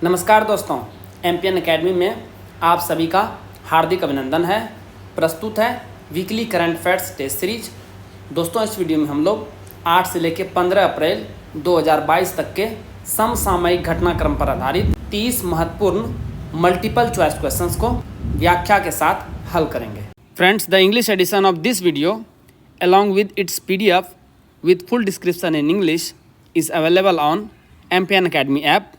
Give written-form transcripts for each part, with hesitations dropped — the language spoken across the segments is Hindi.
नमस्कार दोस्तों, एमपीएन एकेडमी में आप सभी का हार्दिक अभिनंदन है। प्रस्तुत है weekly current affairs test series. दोस्तों, इस वीडियो में हम लोग 8 से लेकर 15 अप्रैल 2022 तक के समसामयिक घटनाक्रम पर आधारित 30 महत्वपूर्ण मल्टीपल चॉइस क्वेश्चंस को व्याख्या के साथ हल करेंगे। Friends, the English edition of this video along with its PDF with full description in English is available on MPN Academy app.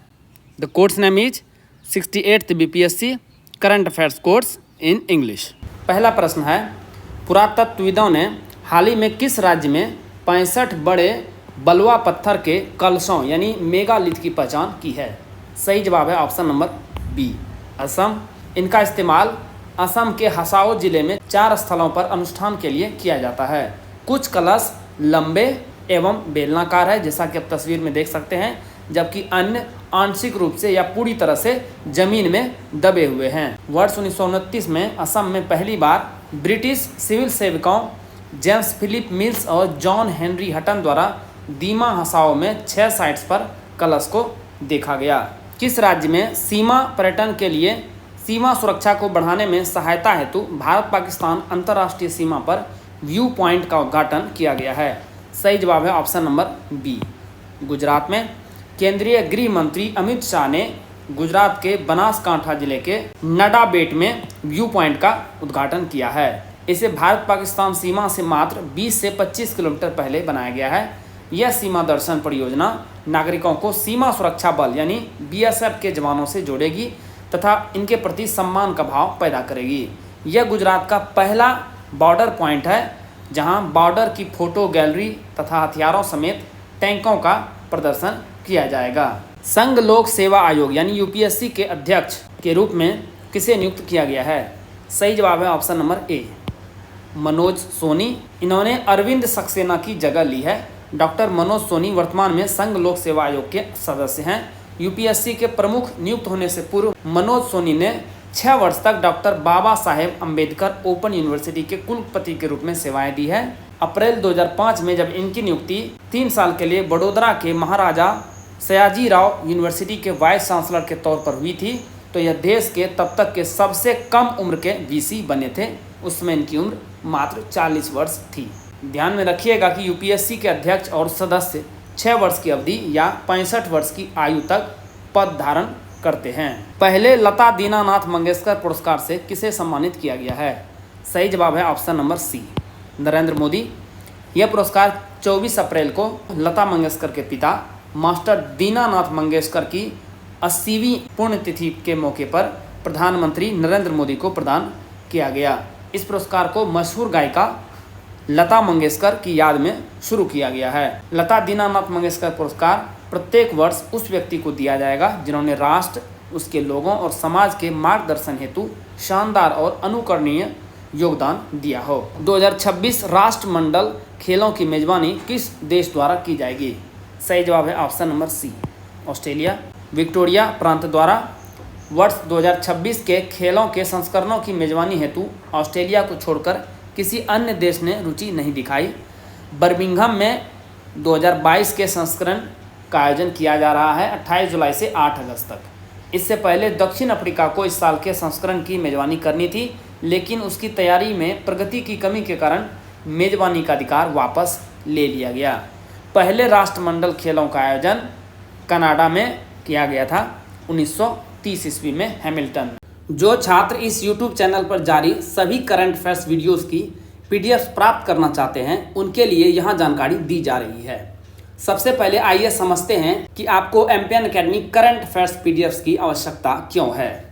The course name is 68th BPSC Current Affairs Course in English. पहला प्रश्न है, पुरातत्वविदों ने हाल ही में किस राज्य में 65 बड़े बलुआ पत्थर के कलशों यानी मेगालिथ की पहचान की है? सही जवाब है ऑप्शन नंबर बी, असम। इनका इस्तेमाल असम के हसाओ जिले में 4 स्थलों पर अनुष्ठान के लिए किया जाता है। कुछ कलश लंबे एवं बेलनाकार है, जैसा कि आप तस्वीर में देख सकते हैं, जबकि अन्य आंशिक रूप से या पूरी तरह से जमीन में दबे हुए हैं। वर्ष 1929 में असम में पहली बार ब्रिटिश सिविल सेवकों जेम्स फिलिप मिल्स और जॉन हेनरी हटन द्वारा दीमा हसाओ में 6 साइट्स पर कलश को देखा गया। किस राज्य में सीमा पर्यटन के लिए सीमा सुरक्षा को बढ़ाने में सहायता हेतु भारत पाकिस्तान अंतर्राष्ट्रीय सीमा पर व्यू पॉइंट का उद्घाटन किया गया है? सही जवाब है ऑप्शन नंबर बी, गुजरात में। केंद्रीय गृह मंत्री अमित शाह ने गुजरात के बनासकांठा जिले के नडाबेट में व्यू पॉइंट का उद्घाटन किया है। इसे भारत पाकिस्तान सीमा से मात्र 20 से 25 किलोमीटर पहले बनाया गया है। यह सीमा दर्शन परियोजना नागरिकों को सीमा सुरक्षा बल यानी BSF के जवानों से जोड़ेगी तथा इनके प्रति सम्मान का भाव पैदा करेगी। यह गुजरात का पहला बॉर्डर पॉइंट है जहां बॉर्डर की फोटो गैलरी तथा हथियारों समेत टैंकों का प्रदर्शन किया जाएगा। संघ लोक सेवा आयोग यानी UPSC के अध्यक्ष के रूप में किसे नियुक्त किया गया है? सही जवाब है option number A, Manoj Soni. इन्होंने अरविंद सक्सेना की जगह ली है। डॉक्टर मनोज सोनी वर्तमान में संघ लोक सेवा आयोग के सदस्य हैं। UPSC के प्रमुख नियुक्त होने से पूर्व मनोज सोनी ने 6 वर्ष तक doctor Baba Saheb Ambedkar open university के कुलपति के रूप में सेवाएं दी है। अप्रैल 2005 में जब इनकी नियुक्ति 3 साल के लिए बड़ोदरा के महाराजा सयाजी राव यूनिवर्सिटी के वाइस चांसलर के तौर पर हुई थी, तो यह देश के तब तक के सबसे कम उम्र के VC बने थे। उस समय इनकी उम्र मात्र 40 वर्ष थी। ध्यान में रखिएगा कि UPSC के अध्यक्ष और सदस्य 6 वर्ष की अवधि या 65 वर्ष की आयु तक पद धारण करते हैं। पहले लता दीनानाथ मंगेशकर पुरस्कार से किसे सम्मानित किया गया है? सही जवाब है option number C, Narendra Modi. यह पुरस्कार 24 अप्रैल को लता मंगेशकर के पिता मास्टर दीनानाथ मंगेशकर की 80वीं पुण्यतिथि के मौके पर प्रधानमंत्री नरेंद्र मोदी को प्रदान किया गया। इस पुरस्कार को मशहूर गायिका लता मंगेशकर की याद में शुरू किया गया है। लता दीनानाथ मंगेशकर पुरस्कार प्रत्येक वर्ष उस व्यक्ति को दिया जाएगा जिन्होंने राष्ट्र, उसके लोगों और समाज के मार्गदर्शन हेतु शानदार और अनुकरणीय योगदान दिया हो। 2026 राष्ट्रमंडल खेलों की मेजबानी किस देश द्वारा की जाएगी? सही जवाब है option number C, Australia. Victoria प्रांत द्वारा वर्ष 2026 के खेलों के संस्करणों की मेजबानी हेतु ऑस्ट्रेलिया को छोड़कर किसी अन्य देश ने रुचि नहीं दिखाई। बर्मिंघम में 2022 के संस्करण का आयोजन किया जा रहा है 28 जुलाई से 8 अगस्त तक। इससे पहले दक्षिण अफ्रीका को इस साल के संस्करण की मेजबानी करनी थी, लेकिन उसकी तैयारी में प्रगति की कमी के कारण मेजबानी का अधिकार वापस ले लिया गया। पहले राष्ट्रमंडल खेलों का आयोजन कनाडा में किया गया था 1930 ईस्वी में हैमिल्टन। जो छात्र इस YouTube चैनल पर जारी सभी करंट अफेयर्स वीडियोस की PDF प्राप्त करना चाहते हैं, उनके लिए यहाँ जानकारी दी जा रही है। सबसे पहले आइए समझते हैं कि आपको MPN academy current affairs PDFs की आवश्यकता क्यों है।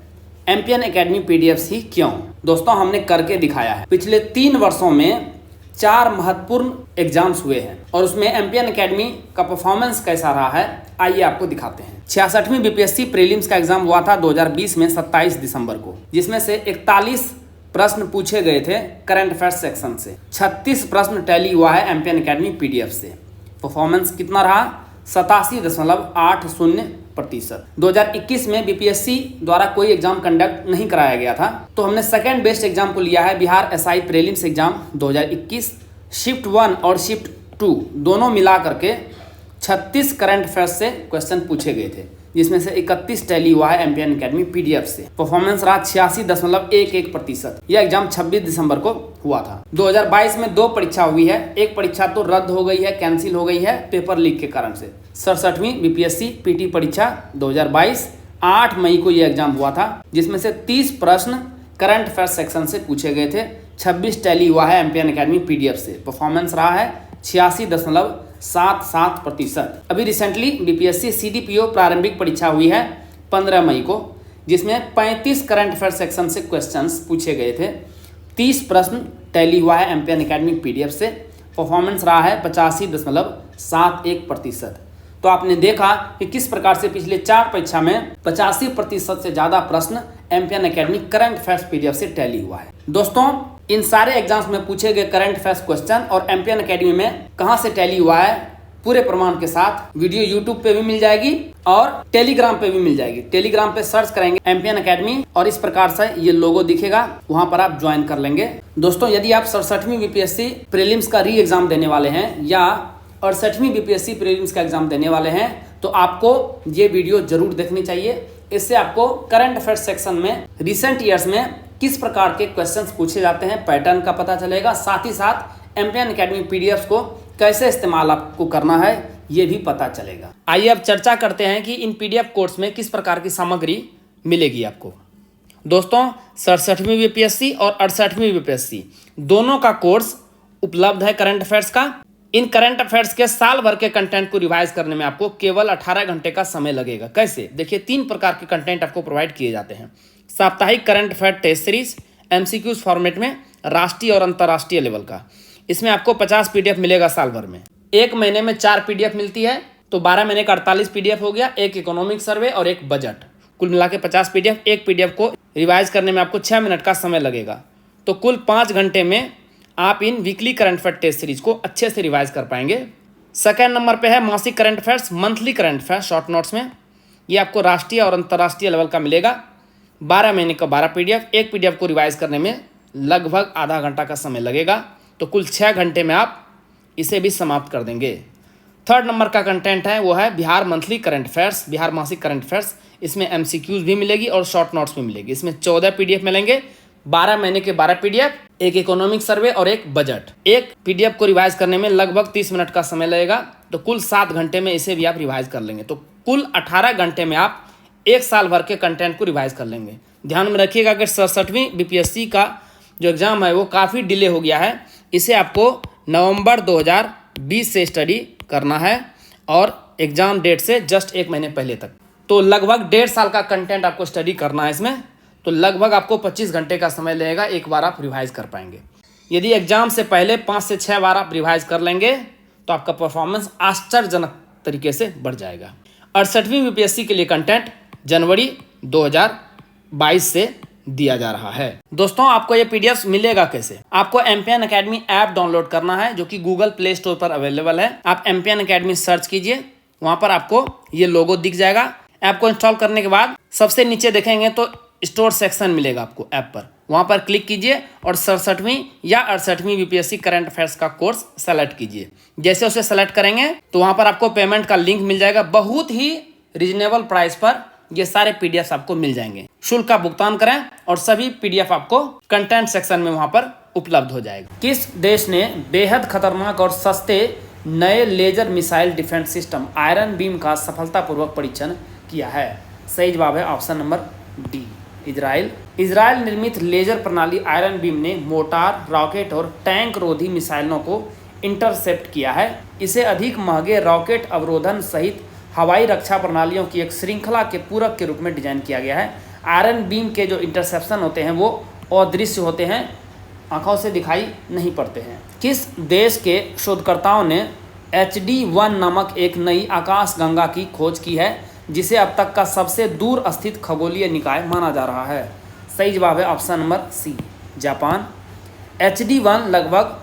MPN एकेडमी PDFs ही क्यों? दोस्तों, हमने करके दिखाया है। पिछले 3 वर्षों में 4 महत्वपूर्ण एग्जाम्स हुए हैं और उसमें MPN एकेडमी का परफॉर्मेंस कैसा रहा है, आइए आपको दिखाते हैं। 66वीं BPSC प्रीलिम्स का एग्जाम हुआ था 2020 में 27 दिसंबर को, जिसमें से 41 प्रश्न पूछे गए थे करंट अफेयर्स सेक्शन से। 36 प्रश्न टैली हुआ है MPN एकेडमी PDF से। परफॉर्मेंस कितना रहा? 87.80%। 2021 में BPSC द्वारा कोई एग्जाम कंडक्ट नहीं कराया गया था, तो हमने सेकेंड बेस्ट एग्जाम को लिया है Bihar SI prelims exam 2021। Shift 1 और शिफ्ट 2 दोनों मिला करके 36 करंट अफेयर्स से क्वेश्चन पूछे गए थे, जिसमें से 31 टैली हुआ है एमपीएन अकेडमी पीडीएफ से। परफॉर्मेंस रहा 86.11%। यह एग्जाम 26 दिसंबर को हुआ था। 2022 में 2 परीक्षा हुई है। एक परीक्षा तो रद्द हो गई है, कैंसिल हो गई है पेपर लीक के कारण से। 67वीं बीपीएससी पीटी परीक्षा 2022 8 मई को यह एग्जाम हुआ था, जिसमें से 30 प्रश्न करंट अफेयर्स सेक्शन से पूछे गए थे। 26 टैली हुआ है एमपीएन अकेडमी पीडीएफ से। परफॉर्मेंस रहा है 86.77%। अभी रिसेंटली बीपीएससी सीडीपीओ प्रारंभिक परीक्षा हुई है 15 मई को, जिसमें 35 करंट अफेयर सेक्शन से क्वेश्चंस पूछे गए थे। 30 प्रश्न टैली हुआ है एमपीएन अकेडमी पीडीएफ से। परफॉर्मेंस रहा है 85.71%। तो आपने देखा कि किस प्रकार से पिछले 4 परीक्षा में 85% से ज़्यादा प्रश्न MPN academy current affairs PDF से टैली हुआ है। दोस्तों, इन सारे एग्जाम्स में पूछे गए करंट अफेयर्स क्वेश्चन और एमपीएन अकेडमी में कहां से टैली हुआ है पूरे प्रमाण के साथ वीडियो यूट्यूब पे भी मिल जाएगी और टेलीग्राम पे भी मिल जाएगी। टेलीग्राम पे सर्च करेंगे एमपीएन अकेडमी और इस प्रकार से ये लोगो दिखेगा, वहां पर आप ज्वाइन कर लेंगे। दोस्तों, यदि आप 67वीं बीपीएससी प्रीलिम्स का री एग्जाम देने वाले हैं या 68वीं बीपीएससी प्रीलिम्स का एग्जाम देने वाले हैं तो आपको ये वीडियो जरूर देखनी चाहिए। इससे आपको करंट अफेयर्स सेक्शन में रिसेंट ईयर्स में किस प्रकार के क्वेश्चंस पूछे जाते हैं, पैटर्न का पता चलेगा। साथ ही साथ एमपीएन अकेडमी पीडीएफ को कैसे इस्तेमाल आपको करना है ये भी पता चलेगा। आइए अब चर्चा करते हैं कि इन पीडीएफ कोर्स में किस प्रकार की सामग्री मिलेगी आपको। दोस्तों, 67वीं बीपीएससी और 68वीं बीपीएससी दोनों का कोर्स उपलब्ध है करंट अफेयर्स का। इन करंट अफेयर्स के साल भर के कंटेंट को रिवाइज करने में आपको केवल 18 घंटे का समय लगेगा। कैसे? देखिए, 3 प्रकार के कंटेंट आपको प्रोवाइड किए जाते हैं। साप्ताहिक current affair test series MCQs format में राष्ट्रीय और अंतर्राष्ट्रीय लेवल का। इसमें आपको 50 पीडीएफ मिलेगा साल भर में। 1 महीने में 4 पीडीएफ मिलती है, तो 12 महीने का 48 पीडीएफ हो गया। एक इकोनॉमिक सर्वे और एक बजट, कुल मिला के 50 पीडीएफ। एक पीडीएफ को रिवाइज करने में आपको 6 मिनट का समय लगेगा। तो कुल 5 घंटे में आप इन weekly current affair test series को अच्छे से रिवाइज कर पाएंगे। सेकेंड नंबर पे है मासिक current affairs, monthly current affairs short notes में। ये आपको राष्ट्रीय और अंतर्राष्ट्रीय लेवल का मिलेगा। 12 महीने का 12 पीडीएफ। एक पीडीएफ को रिवाइज करने में लगभग आधा घंटा का समय लगेगा, तो कुल 6 घंटे में आप इसे भी समाप्त कर देंगे। थर्ड नंबर का कंटेंट है वो है Bihar monthly current affairs, Bihar मासिक करंट अफेयर्स। इसमें एमसीक्यूज भी मिलेगी और शॉर्ट नोट्स भी मिलेगी। इसमें 14 पीडीएफ मिलेंगे, 12 महीने के 12 पीडीएफ, एक इकोनॉमिक सर्वे और एक बजट। एक पीडीएफ को रिवाइज करने में लगभग 30 मिनट का समय लगेगा, तो कुल 7 घंटे में इसे भी आप रिवाइज कर लेंगे। तो कुल 18 घंटे में आप 1 साल भर के कंटेंट को रिवाइज कर लेंगे। ध्यान में रखिएगा कि 67वीं बीपीएससी का जो एग्ज़ाम है वो काफ़ी डिले हो गया है। इसे आपको नवंबर 2020 से स्टडी करना है और एग्ज़ाम डेट से जस्ट 1 महीने पहले तक। तो लगभग 1.5 साल का कंटेंट आपको स्टडी करना है इसमें। तो लगभग आपको 25 घंटे का समय लगेगा, एक बार आप रिवाइज कर पाएंगे। यदि एग्जाम से पहले 5 से 6 बार आप रिवाइज कर लेंगे तो आपका परफॉर्मेंस आश्चर्यजनक तरीके से बढ़ जाएगा। 68वीं बीपीएससी के लिए कंटेंट जनवरी 2022 से दिया जा रहा है। दोस्तों, आपको ये पीडीएफ मिलेगा कैसे? आपको एमपीएन अकेडमी ऐप डाउनलोड करना है, जो कि गूगल प्ले स्टोर पर अवेलेबल है। आप एमपीएन अकेडमी सर्च कीजिए, वहां पर आपको ये लोगो दिख जाएगा। ऐप को इंस्टॉल करने के बाद सबसे नीचे देखेंगे तो स्टोर सेक्शन मिलेगा आपको ऐप पर, वहां पर क्लिक कीजिए और 67वीं या 68वीं बीपीएससी करंट अफेयर्स का कोर्स सेलेक्ट कीजिए। जैसे उसे सेलेक्ट करेंगे तो वहां पर आपको पेमेंट का लिंक मिल जाएगा। बहुत ही रिजनेबल प्राइस पर ये सारे पीडीएफ आपको मिल जाएंगे। शुल्क का भुगतान करें और सभी पीडीएफ आपको कंटेंट सेक्शन में वहां पर उपलब्ध हो जाएगा। किस देश ने बेहद खतरनाक और सस्ते नए laser missile defence system Iron Beam का सफलतापूर्वक परीक्षण किया है? सही जवाब है option number D, Israel. Israel निर्मित लेजर प्रणाली आयरन बीम ने मोटार, रॉकेट और टैंक रोधी मिसाइलों को इंटरसेप्ट किया है। इसे अधिक महंगे रॉकेट अवरोधन सहित हवाई रक्षा प्रणालियों की एक श्रृंखला के पूरक के रूप में डिजाइन किया गया है। आयरन बीम के जो इंटरसेप्शन होते हैं वो अदृश्य होते हैं, आंखों से दिखाई नहीं पड़ते हैं। किस देश के शोधकर्ताओं ने HD-1 नामक एक नई आकाशगंगा की खोज की है, जिसे अब तक का सबसे दूर स्थित खगोलीय निकाय माना जा रहा है? सही जवाब है ऑप्शन नंबर सी, जापान। HD-1 लगभग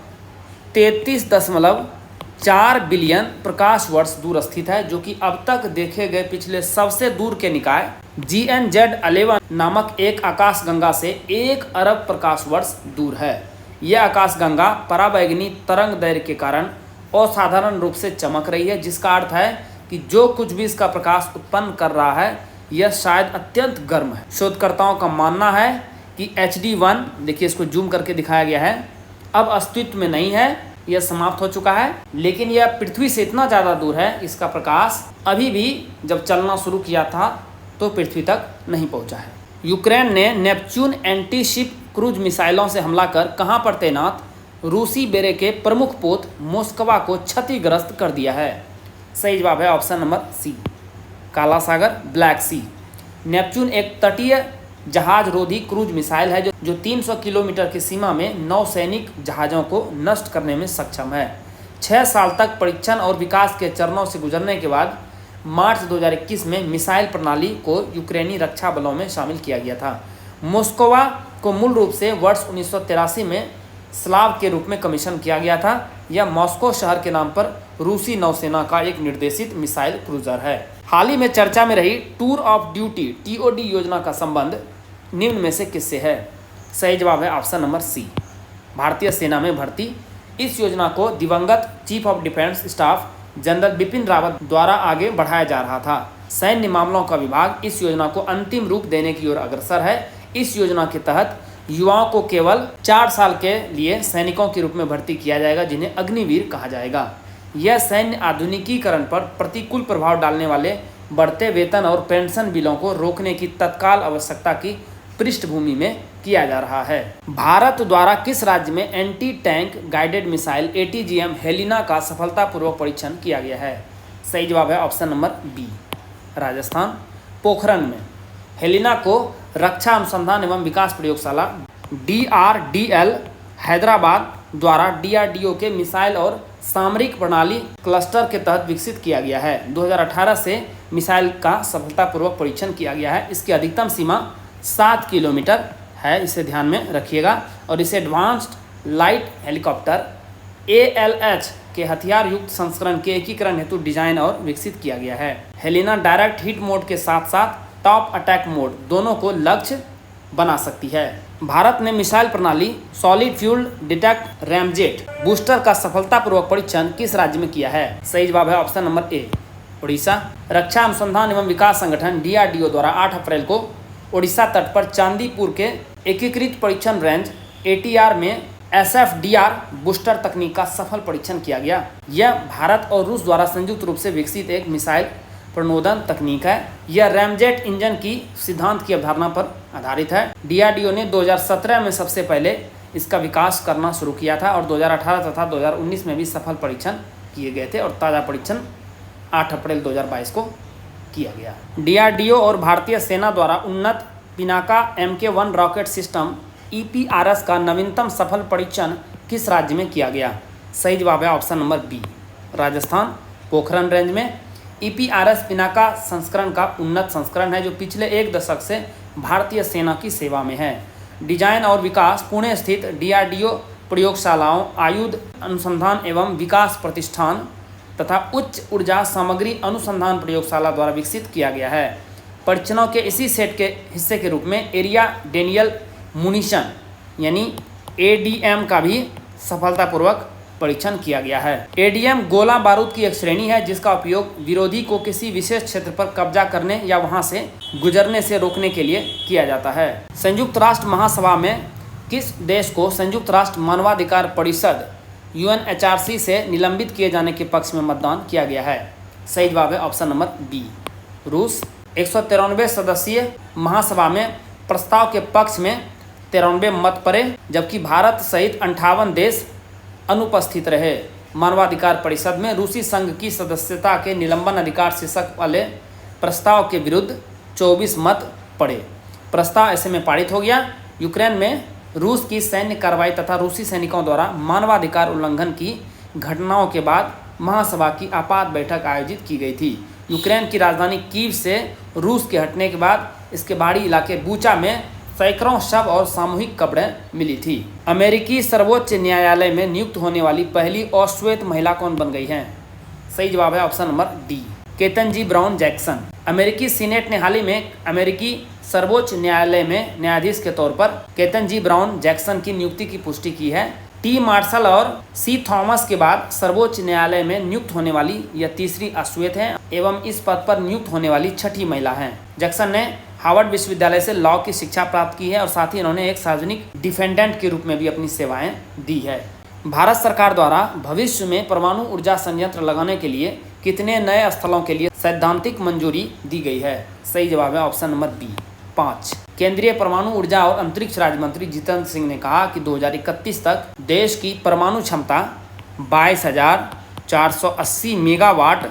33.4 बिलियन प्रकाश वर्ष दूर स्थित है, जो कि अब तक देखे गए पिछले सबसे दूर के निकाय GNZ-11 नामक एक आकाशगंगा से 1 अरब प्रकाश वर्ष दूर है। यह आकाशगंगा पराबैंगनी तरंग दैर्घ्य के कारण असाधारण रूप से चमक रही है, जिसका अर्थ है कि जो कुछ भी इसका प्रकाश उत्पन्न कर रहा है यह शायद अत्यंत गर्म है। शोधकर्ताओं का मानना है कि HD1, देखिए इसको जूम करके दिखाया गया है, अब अस्तित्व में नहीं है, यह समाप्त हो चुका है। लेकिन यह पृथ्वी से इतना ज़्यादा दूर है, इसका प्रकाश अभी भी जब चलना शुरू किया था तो पृथ्वी तक नहीं पहुंचा है। यूक्रेन ने नेपच्यून एंटी शिप क्रूज मिसाइलों से हमला कर कहां पर तैनात रूसी बेड़े के प्रमुख पोत मोस्कवा को क्षतिग्रस्त कर दिया है। सही जवाब है ऑप्शन नंबर सी, काला सागर, ब्लैक सी। नेपच्यून एक तटीय जहाज रोधी क्रूज मिसाइल है जो 300 किलोमीटर की सीमा में नौसैनिक जहाज़ों को नष्ट करने में सक्षम है। 6 साल तक परीक्षण और विकास के चरणों से गुजरने के बाद मार्च 2021 में मिसाइल प्रणाली को यूक्रेनी रक्षा बलों में शामिल किया गया था। मोस्कोवा को मूल रूप से वर्ष 1983 में स्लाव के रूप में कमीशन किया गया था। यह मॉस्को शहर के नाम पर रूसी नौसेना का एक निर्देशित मिसाइल क्रूजर है। हाल ही में चर्चा में रही टूर ऑफ ड्यूटी TOD योजना का संबंध निम्न में से किससे है। सही जवाब है ऑप्शन नंबर सी, भारतीय सेना में भर्ती। इस योजना को दिवंगत chief of defence staff general Bipin Rawat द्वारा आगे बढ़ाया जा रहा था। सैन्य मामलों का विभाग इस योजना को अंतिम रूप देने की ओर अग्रसर है। इस योजना के तहत युवाओं को केवल 4 साल के लिए सैनिकों के रूप में भर्ती किया जाएगा, जिन्हें अग्निवीर कहा जाएगा। यह सैन्य आधुनिकीकरण पर प्रतिकूल प्रभाव डालने वाले बढ़ते वेतन और पेंशन बिलों को रोकने की तत्काल आवश्यकता की पृष्ठभूमि में किया जा रहा है। भारत द्वारा किस राज्य में anti tank guided missile ATGM Helina का सफलतापूर्वक परीक्षण किया गया है। सही जवाब है option number B, Rajasthan, Pokhran में। हेलिना को रक्षा अनुसंधान एवं विकास प्रयोगशाला DRDL हैदराबाद द्वारा DRDO के मिसाइल और सामरिक प्रणाली क्लस्टर के तहत विकसित किया गया है। 2018 से मिसाइल का सफलतापूर्वक परीक्षण किया गया है। इसकी अधिकतम सीमा 7 किलोमीटर है, इसे ध्यान में रखिएगा। और इसे एडवांस्ड लाइट हेलीकॉप्टर ALH के हथियार युक्त संस्करण के एकीकरण हेतु डिजाइन और विकसित किया गया है। हेलिना डायरेक्ट हिट मोड के साथ साथ टॉप अटैक मोड दोनों को लक्ष्य बना सकती है। भारत ने मिसाइल प्रणाली solid fuel detect ramjet booster का सफलतापूर्वक परीक्षण किस राज्य में किया है। सही जवाब है ऑप्शन नंबर ए, उड़ीसा। रक्षा अनुसंधान एवं विकास संगठन DRDO द्वारा 8 अप्रैल को उड़ीसा तट पर चांदीपुर के एकीकृत परीक्षण रेंज ATR में SFDR बूस्टर तकनीक का सफल परीक्षण किया गया। यह भारत और रूस द्वारा संयुक्त रूप से विकसित एक मिसाइल प्रणोदन तकनीक है। यह रैमजेट इंजन की सिद्धांत की अवधारणा पर आधारित है। DRDO ने 2017 में सबसे पहले इसका विकास करना शुरू किया था और 2018 तथा 2019 में भी सफल परीक्षण किए गए थे और ताज़ा परीक्षण 8 अप्रैल 2022 को किया गया। DRDO और भारतीय सेना द्वारा उन्नत Pinaka MK1 rocket system EPRS का नवीनतम सफल परीक्षण किस राज्य में किया गया। सही जवाब है option number B, Rajasthan, Pokhran range में। EPRS पिनाका संस्करण का उन्नत संस्करण है जो पिछले 1 दशक से भारतीय सेना की सेवा में है। डिजाइन और विकास पुणे स्थित DRDO प्रयोगशालाओं, आयुध अनुसंधान एवं विकास प्रतिष्ठान तथा उच्च ऊर्जा सामग्री अनुसंधान प्रयोगशाला द्वारा विकसित किया गया है। परीक्षणों के इसी सेट के हिस्से के रूप में एरिया डेनियल मुनिशन यानी ADM का भी सफलतापूर्वक परीक्षण किया गया है। ADM गोला बारूद की एक श्रेणी है जिसका उपयोग विरोधी को किसी विशेष क्षेत्र पर कब्जा करने या वहां से गुजरने से रोकने के लिए किया जाता है। संयुक्त राष्ट्र महासभा में किस देश को संयुक्त राष्ट्र मानवाधिकार परिषद UNHRC से निलंबित किए जाने के पक्ष में मतदान किया गया है। सही जवाब है ऑप्शन नंबर बी, रूस। 193 सदस्यीय महासभा में प्रस्ताव के पक्ष में 93 मत पड़े, जबकि भारत सहित 58 देश अनुपस्थित रहे। मानवाधिकार परिषद में रूसी संघ की सदस्यता के निलंबन अधिकार शीर्षक वाले प्रस्ताव के विरुद्ध 24 मत पड़े। प्रस्ताव ऐसे में पारित हो गया। यूक्रेन में रूस की सैन्य कार्रवाई तथा रूसी सैनिकों द्वारा मानवाधिकार उल्लंघन की घटनाओं के बाद महासभा की आपात बैठक आयोजित की गई थी। यूक्रेन की राजधानी कीव से रूस के हटने के बाद इसके बाहरी इलाके बूचा में सैकड़ों शव और सामूहिक कब्रें मिली थी। अमेरिकी सर्वोच्च न्यायालय में नियुक्त होने वाली पहली अश्वेत महिला कौन बन गई है। सही जवाब है option number D, Ketan brown Jackson. अमेरिकी सीनेट ने हाल ही में अमेरिकी सर्वोच्च न्यायालय में न्यायाधीश के तौर पर केतन ब्राउन जैक्सन की नियुक्ति की पुष्टि की है। टी मार्शल और सी थॉमस के बाद सर्वोच्च न्यायालय में नियुक्त होने वाली यह तीसरी अश्वेत हैं एवं इस पद पर नियुक्त होने वाली छठी महिला हैं। जैक्सन ने हार्वर्ड विश्वविद्यालय से लॉ की शिक्षा प्राप्त की है और साथ ही इन्होंने एक सार्वजनिक डिफेंडेंट के रूप में भी अपनी सेवाएं दी है। भारत सरकार द्वारा भविष्य में परमाणु ऊर्जा संयंत्र लगाने के लिए कितने नए स्थलों के लिए सैद्धांतिक मंजूरी दी गई है? सही जवाब है ऑप्शन नंबर बी 5। केंद्रीय परमाणु ऊर्जा और अंतरिक्ष राज्य मंत्री जितेंद्र सिंह ने कहा कि 2031 तक देश की परमाणु क्षमता 22,480 मेगावाट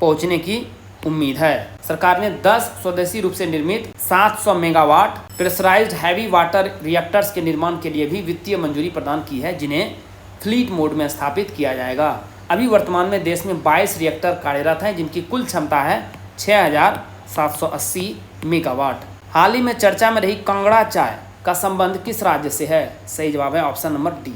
पहुंचने की उम्मीद है। सरकार ने 10 स्वदेशी रूप से निर्मित 700 megawatt pressurised heavy water reactors के निर्माण के लिए भी वित्तीय मंजूरी प्रदान की है, जिन्हें फ्लीट मोड में स्थापित किया जाएगा। अभी वर्तमान में देश में 22 रिएक्टर कार्यरत हैं, जिनकी कुल क्षमता है 6,780 मेगावाट। हाल ही में चर्चा में रही कांगड़ा चाय का संबंध किस राज्य से है? सही जवाब है option number D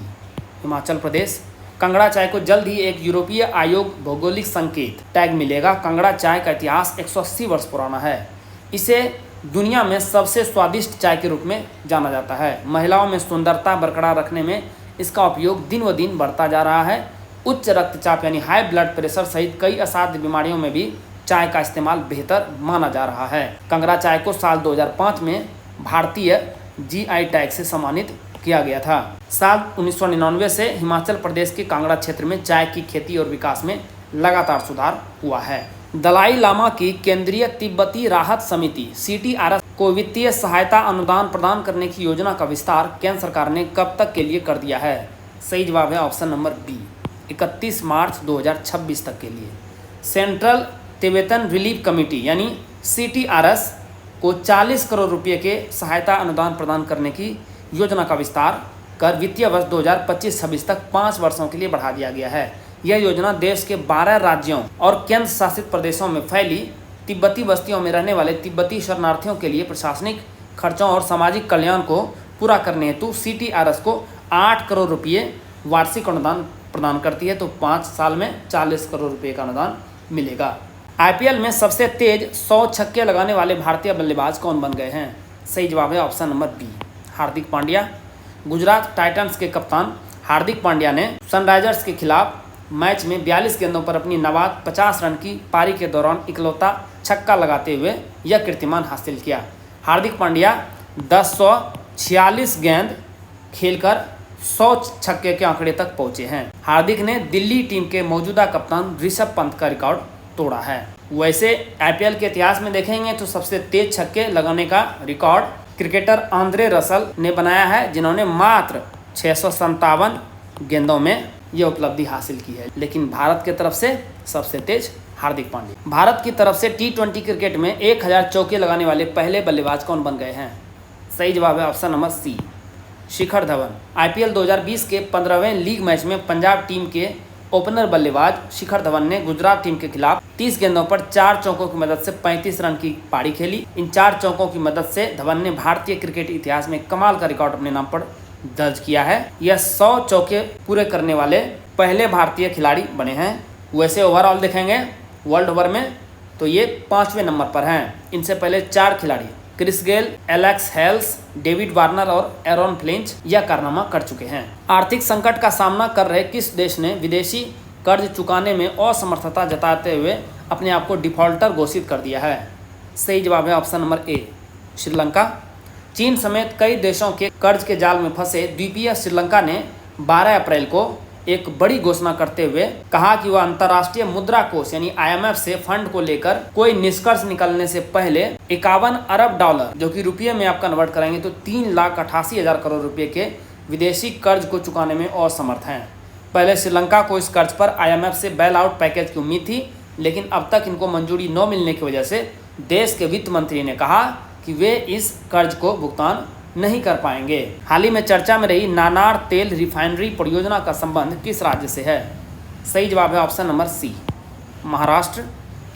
Himachal Pradesh. Kangra चाय को जल्द ही एक यूरोपीय आयोग भौगोलिक संकेत टैग मिलेगा। कांगड़ा चाय का इतिहास 180 वर्ष पुराना है। इसे दुनिया में सबसे स्वादिष्ट चाय के रूप में जाना जाता है। महिलाओं में सुंदरता बरकरार रखने में इसका उपयोग दिन व दिन बढ़ता जा रहा है। उच्च रक्तचाप यानी हाई ब्लड प्रेशर सहित कई असाध्य बीमारियों में भी चाय का इस्तेमाल बेहतर माना जा रहा है। कांगड़ा चाय को साल 2005 में भारतीय जीआई टैग से सम्मानित किया गया था। साल 1999 से हिमाचल प्रदेश के कांगड़ा क्षेत्र में चाय की खेती और विकास में लगातार सुधार हुआ है। दलाई लामा की केंद्रीय तिब्बती राहत समिति CTRS को वित्तीय सहायता अनुदान प्रदान करने की योजना का विस्तार केंद्र सरकार ने कब तक के लिए कर दिया है? सही जवाब है ऑप्शन नंबर बी 31 मार्च 2026 तक के लिए। सेंट्रल तिब्बतन रिलीफ कमेटी यानी CTRS को 40 करोड़ रुपये के सहायता अनुदान प्रदान करने की योजना का विस्तार कर वित्तीय वर्ष 2025-26 तक 5 वर्षों के लिए बढ़ा दिया गया है। यह योजना देश के 12 राज्यों और केंद्र शासित प्रदेशों में फैली तिब्बती बस्तियों में रहने वाले तिब्बती शरणार्थियों के लिए प्रशासनिक खर्चों और सामाजिक कल्याण को पूरा करने हेतु CTRS को 8 करोड़ रुपये वार्षिक अनुदान प्रदान करती है। तो 5 साल में 40 करोड़ रुपये का अनुदान मिलेगा। IPL में सबसे तेज 100 छक्के लगाने वाले भारतीय बल्लेबाज कौन बन गए हैं? सही जवाब है option number B Hardik Pandya. Gujarat Titans के कप्तान हार्दिक पांड्या ने सनराइजर्स के खिलाफ मैच में 42 गेंदों पर अपनी नाबाद 50 रन की पारी के दौरान इकलौता छक्का लगाते हुए यह कीर्तिमान हासिल किया। हार्दिक पांड्या 1046 गेंद खेलकर 100 छक्के के आंकड़े तक पहुंचे हैं। हार्दिक ने दिल्ली टीम के मौजूदा कप्तान ऋषभ पंत का रिकॉर्ड तोड़ा है। वैसे IPL के इतिहास में देखेंगे तो सबसे तेज छक्के लगाने का रिकॉर्ड क्रिकेटर आंद्रे रसल ने बनाया है, जिन्होंने मात्र 657 गेंदों में यह उपलब्धि हासिल की है। लेकिन भारत की तरफ से सबसे तेज हार्दिक पांड्या। भारत की तरफ से T20 क्रिकेट में 1000 चौके लगाने वाले पहले बल्लेबाज कौन बन गए हैं? सही जवाब है ऑप्शन नंबर सी शिखर धवन। IPL 2020 के 15वें लीग मैच में पंजाब टीम के ओपनर बल्लेबाज शिखर धवन ने गुजरात टीम के खिलाफ 30 गेंदों पर 4 चौकों की मदद से 35 रन की पारी खेली। इन 4 चौकों की मदद से धवन ने भारतीय क्रिकेट इतिहास में कमाल का रिकॉर्ड अपने नाम पर दर्ज किया है। यह 100 चौके पूरे करने वाले पहले भारतीय खिलाड़ी बने हैं। वैसे ओवरऑल देखेंगे वर्ल्ड ओवर में तो ये 5वें नंबर पर हैं। इनसे पहले 4 खिलाड़ी Chris Gayle, Alex Hales, David Warner और एरॉन फ्लिंच यह कारनामा कर चुके हैं। आर्थिक संकट का सामना कर रहे किस देश ने विदेशी कर्ज चुकाने में असमर्थता जताते हुए अपने आप को डिफॉल्टर घोषित कर दिया है? सही जवाब है ऑप्शन नंबर ए श्रीलंका। चीन समेत कई देशों के कर्ज के जाल में फंसे द्वीपीय श्रीलंका ने 12 अप्रैल को एक बड़ी घोषणा करते हुए कहा कि वह अंतर्राष्ट्रीय मुद्रा कोष यानी IMF से फंड को लेकर कोई निष्कर्ष निकलने से पहले 51 अरब डॉलर, जो कि रुपये में आप कन्वर्ट करेंगे तो 3,88,000 करोड़ रुपए के विदेशी कर्ज को चुकाने में असमर्थ हैं। पहले श्रीलंका को इस कर्ज पर IMF से बेल आउट पैकेज की उम्मीद थी, लेकिन अब तक इनको मंजूरी न मिलने की वजह से देश के वित्त मंत्री ने कहा कि वे इस कर्ज को भुगतान नहीं कर पाएंगे। हाल ही में चर्चा में रही नानार तेल रिफाइनरी परियोजना का संबंध किस राज्य से है? सही जवाब है ऑप्शन नंबर सी महाराष्ट्र।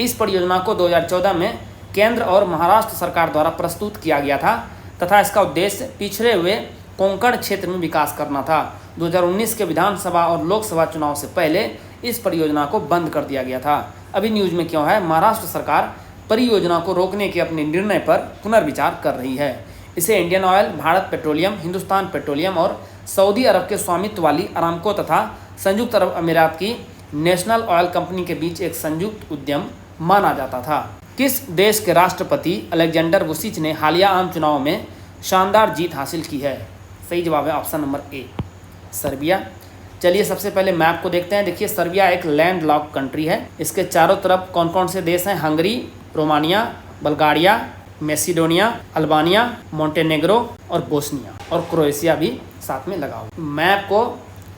इस परियोजना को 2014 में केंद्र और महाराष्ट्र सरकार द्वारा प्रस्तुत किया गया था तथा इसका उद्देश्य पिछड़े हुए कोंकण क्षेत्र में विकास करना था। 2019 के विधानसभा और लोकसभा चुनाव से पहले इस परियोजना को बंद कर दिया गया था। अभी न्यूज में क्यों है? महाराष्ट्र सरकार परियोजना को रोकने के अपने निर्णय पर पुनर्विचार कर रही है। इसे Indian oil, Bharat petroleum, Hindustan petroleum और सऊदी अरब के स्वामित्व वाली अरामको तथा संयुक्त अरब अमीरात की नेशनल ऑयल कंपनी के बीच एक संयुक्त उद्यम माना जाता था। किस देश के राष्ट्रपति अलेक्जेंडर वुसिच ने हालिया आम चुनाव में शानदार जीत हासिल की है? सही जवाब है ऑप्शन नंबर ए, सर्बिया। चलिए सबसे पहले मैप को देखते हैं। देखिए सर्बिया एक लैंड लॉक कंट्री है। इसके चारों तरफ कौन कौन से देश हैं? Hungary, Romania, Bulgaria, Macedonia, Albania, Montenegro और बोस्निया और क्रोएशिया भी साथ में लगा हुआ। मैप को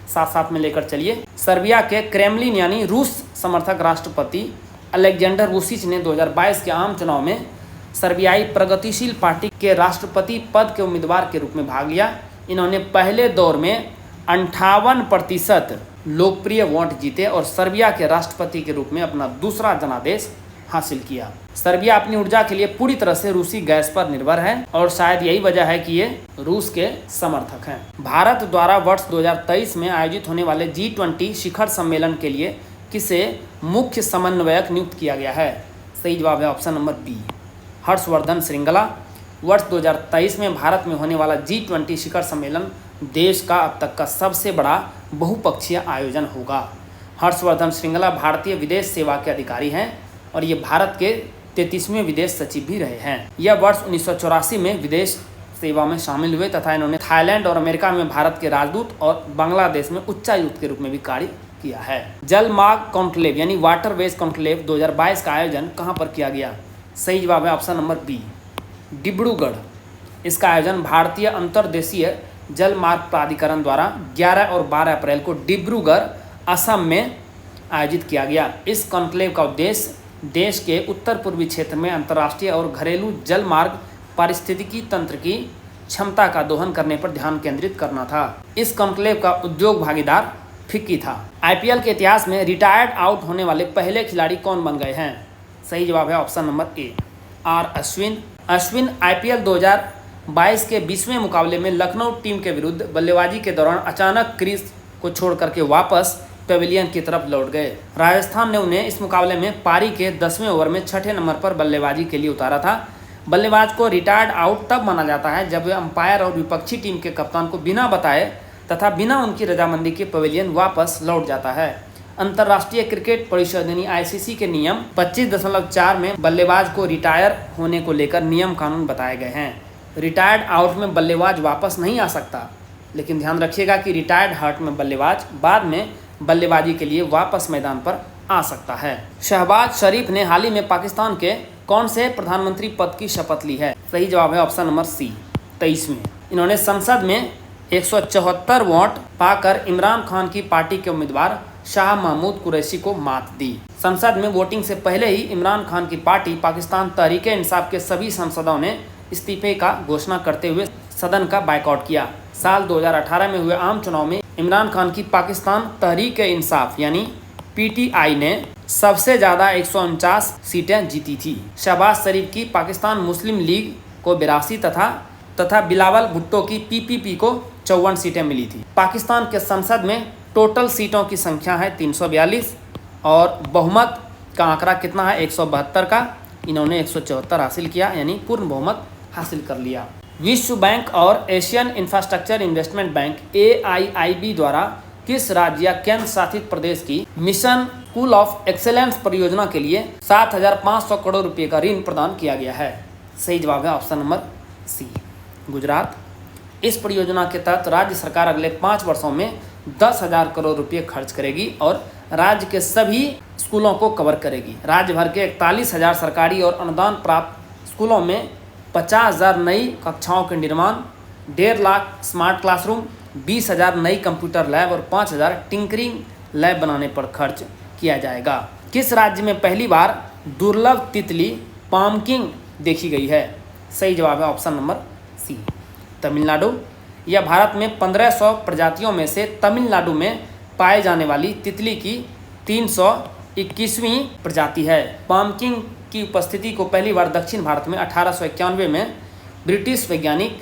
साथ साथ में लेकर चलिए। सर्बिया के क्रेमलिन यानी रूस समर्थक राष्ट्रपति अलेक्जेंडर वुसिच ने 2022 के आम चुनाव में सर्बियाई प्रगतिशील पार्टी के राष्ट्रपति पद के उम्मीदवार के रूप में भाग लिया। इन्होंने पहले दौर में 58% लोकप्रिय वोट जीते और सर्बिया के राष्ट्रपति के रूप में अपना दूसरा जनादेश हासिल किया। सर्बिया अपनी ऊर्जा के लिए पूरी तरह से रूसी गैस पर निर्भर है और शायद यही वजह है कि ये रूस के समर्थक हैं। भारत द्वारा वर्ष 2023 में आयोजित होने वाले G20 शिखर सम्मेलन के लिए किसे मुख्य समन्वयक नियुक्त किया गया है? सही जवाब है option number B, Harshvardhan Shringla. वर्ष 2023 में भारत में होने वाला G20 शिखर सम्मेलन देश का अब तक का सबसे बड़ा बहुपक्षीय आयोजन होगा। हर्षवर्धन श्रृंगला भारतीय विदेश सेवा के अधिकारी हैं और ये भारत के 33वें विदेश सचिव भी रहे हैं। यह वर्ष 1984 में विदेश सेवा में शामिल हुए तथा इन्होंने थाईलैंड और अमेरिका में भारत के राजदूत और बांग्लादेश में उच्चायुक्त के रूप में भी कार्य किया है। जल मार्ग कॉन्क्लेव यानी वाटर वेज कॉन्क्लेव 2022 का आयोजन कहां पर किया गया? सही जवाब है ऑप्शन नंबर बी, डिब्रूगढ़। इसका आयोजन भारतीय अंतर्देशीय जल मार्ग प्राधिकरण द्वारा 11 और 12 अप्रैल को डिब्रूगढ़, असम में आयोजित किया गया। इस कॉन्क्लेव का उद्देश्य देश के उत्तर पूर्वी क्षेत्र में अंतर्राष्ट्रीय और घरेलू जल मार्ग पारिस्थितिकी तंत्र की क्षमता का दोहन करने पर ध्यान केंद्रित करना था। इस कॉन्क्लेव का उद्योग भागीदार फिक्की था। आईपीएल के इतिहास में रिटायर्ड आउट होने वाले पहले खिलाड़ी कौन बन गए हैं? सही जवाब है option number A, R Ashwin. Ashwin IPL 2022 के 20वें मुकाबले में लखनऊ टीम के विरुद्ध बल्लेबाजी के दौरान अचानक क्रीज को छोड़ करके वापस पेविलियन की तरफ लौट गए। राजस्थान ने उन्हें इस मुकाबले में पारी के 10वें ओवर में 6ठे नंबर पर बल्लेबाजी के लिए उतारा था। बल्लेबाज को रिटायर्ड आउट तब माना जाता है जब वे अंपायर और विपक्षी टीम के कप्तान को बिना बताए तथा बिना उनकी रजामंदी के पेविलियन वापस लौट जाता है। अंतर्राष्ट्रीय क्रिकेट परिषद यानी आईसीसी के नियम 25.4 में बल्लेबाज को रिटायर होने को लेकर नियम कानून बताए गए हैं। रिटायर्ड आउट में बल्लेबाज वापस नहीं आ सकता, लेकिन ध्यान रखिएगा कि रिटायर्ड हर्ट में बल्लेबाज बाद में बल्लेबाजी के लिए वापस मैदान पर आ सकता है। शहबाज शरीफ ने हाल ही में पाकिस्तान के कौन से प्रधानमंत्री पद की शपथ ली है? सही जवाब है ऑप्शन नंबर सी, 23वें। इन्होंने संसद में 174 वोट पाकर इमरान खान की पार्टी के उम्मीदवार शाह महमूद कुरैशी को मात दी। संसद में वोटिंग से पहले ही इमरान खान की पार्टी पाकिस्तान तहरीक-ए-इंसाफ के सभी सांसदों ने इस्तीफे का घोषणा करते हुए सदन का बायकॉट किया। साल 2018 में हुए आम चुनाव में इमरान खान की पाकिस्तान तहरीक-ए-इंसाफ यानी पीटीआई ने सबसे ज़्यादा 149 सीटें जीती थी। शहबाज शरीफ की पाकिस्तान मुस्लिम लीग को 82 तथा बिलावल भुट्टो की पीपीपी को 54 सीटें मिली थी। पाकिस्तान के संसद में टोटल सीटों की संख्या है 342 और बहुमत का आंकड़ा कितना है? 172 का। इन्होंने 174 हासिल किया यानी पूर्ण बहुमत हासिल कर लिया। विश्व बैंक और Asian infrastructure investment bank AIIB द्वारा किस राज्य या केंद्र शासित प्रदेश की मिशन स्कूल ऑफ एक्सेलेंस परियोजना के लिए 7,500 करोड़ रुपए का ऋण प्रदान किया गया है? सही जवाब है ऑप्शन नंबर सी, गुजरात। इस परियोजना के तहत राज्य सरकार अगले 5 वर्षों में 10,000 करोड़ रुपए खर्च करेगी और राज्य के सभी स्कूलों को कवर करेगी। राज्य भर के 41,000 सरकारी और अनुदान प्राप्त स्कूलों में 50,000 नई कक्षाओं के निर्माण, 1.5 लाख स्मार्ट क्लासरूम, 20,000 नई कंप्यूटर लैब और 5,000 टिंकरिंग लैब बनाने पर खर्च किया जाएगा। किस राज्य में पहली बार दुर्लभ तितली पामकिंग देखी गई है? सही जवाब है ऑप्शन नंबर सी, तमिलनाडु। यह भारत में 1500 प्रजातियों में से तमिलनाडु में पाए जाने वाली तितली की 321वीं प्रजाति है। पामकिंग की उपस्थिति को पहली बार दक्षिण भारत में 1891 में ब्रिटिश वैज्ञानिक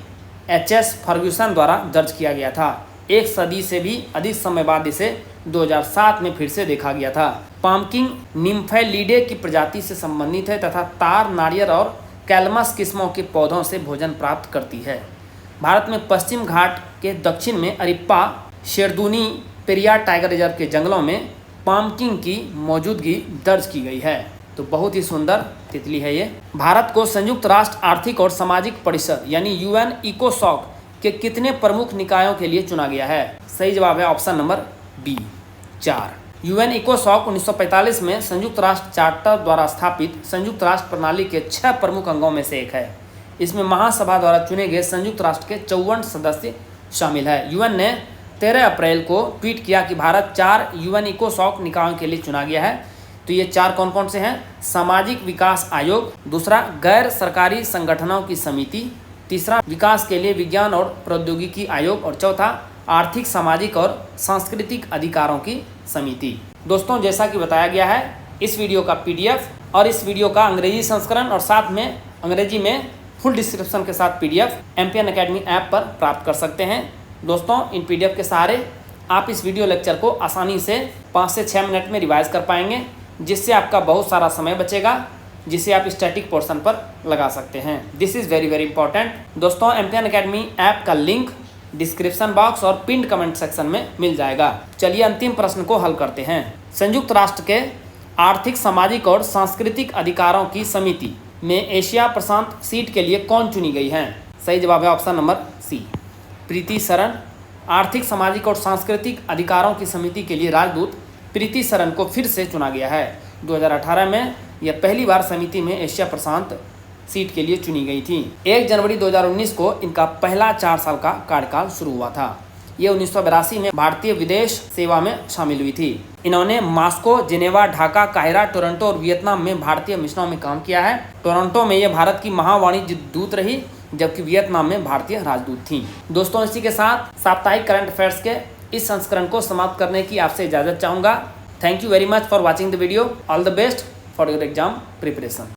HS फर्ग्यूसन द्वारा दर्ज किया गया था। एक सदी से भी अधिक समय बाद इसे 2007 में फिर से देखा गया था। पामकिंग निम्फेलिडे की प्रजाति से संबंधित है तथा तार, नारियल और कैलमस किस्मों के पौधों से भोजन प्राप्त करती है। भारत में पश्चिम घाट के दक्षिण में अरिप्पा शेरदुनी पेरियार टाइगर रिजर्व के जंगलों में पाम्किन की मौजूदगी दर्ज की गई है। तो बहुत ही सुंदर तितली है ये। भारत को संयुक्त राष्ट्र आर्थिक और सामाजिक परिषद यानी यूएन इकोसॉक के कितने प्रमुख निकायों के लिए चुना गया है? सही जवाब है ऑप्शन नंबर बी 4। यूएन इकोसॉक 1945 में संयुक्त राष्ट्र चार्टर द्वारा स्थापित संयुक्त राष्ट्र प्रणाली के 6 प्रमुख अंगों में से एक है। इसमें महासभा द्वारा चुने गए संयुक्त राष्ट्र के 54 सदस्य शामिल है। यूएन ने 13 अप्रैल को ट्वीट किया कि भारत 4 यूएन इकोसॉक निकायों के लिए चुना गया है। तो ये 4 कौन कौन से हैं? सामाजिक विकास आयोग, दूसरा गैर सरकारी संगठनों की समिति, तीसरा विकास के लिए विज्ञान और प्रौद्योगिकी आयोग और चौथा आर्थिक, सामाजिक और सांस्कृतिक अधिकारों की समिति। दोस्तों, जैसा कि बताया गया है, इस वीडियो का पीडीएफ और इस वीडियो का अंग्रेजी संस्करण और साथ में अंग्रेजी में फुल डिस्क्रिप्शन के साथ पीडीएफ एमपीएन एकेडमी ऐप पर प्राप्त कर सकते हैं। दोस्तों, इन पीडीएफ के सहारे आप इस वीडियो लेक्चर को आसानी से 5 से 6 मिनट में रिवाइज कर पाएंगे, जिससे आपका बहुत सारा समय बचेगा, जिसे आप स्टैटिक पोर्शन पर लगा सकते हैं। This is very very important. दोस्तों, एमपीएन एकेडमी ऐप का लिंक डिस्क्रिप्शन बॉक्स और पिन कमेंट सेक्शन में मिल जाएगा। चलिए अंतिम प्रश्न को हल करते हैं। संयुक्त राष्ट्र के आर्थिक, सामाजिक और सांस्कृतिक अधिकारों की समिति में एशिया प्रशांत सीट के लिए कौन चुनी गई है? सही जवाब है ऑप्शन नंबर सी प्रीति शरण। आर्थिक, सामाजिक और सांस्कृतिक अधिकारों की समिति के लिए राजदूत प्रीति शरण को फिर से चुना गया है। 2018 में यह पहली बार समिति में एशिया प्रशांत सीट के लिए चुनी गई थी। 1 जनवरी 2019 को इनका पहला 4 साल का कार्यकाल शुरू हुआ था। ये 1982 में भारतीय विदेश सेवा में शामिल हुई थी। इन्होंने Moscow, Geneva, Dhaka, Cairo, Toronto और वियतनाम में भारतीय मिशनों में काम किया है। टोरंटो में ये भारत की महावाणिज्य दूत रही, जबकि वियतनाम में भारतीय राजदूत थी। दोस्तों, इसी के साथ साप्ताहिक करंट अफेयर्स के इस संस्करण को समाप्त करने की आपसे इजाजत चाहूँगा। Thank you very much for watching the video. All the best for your exam preparation.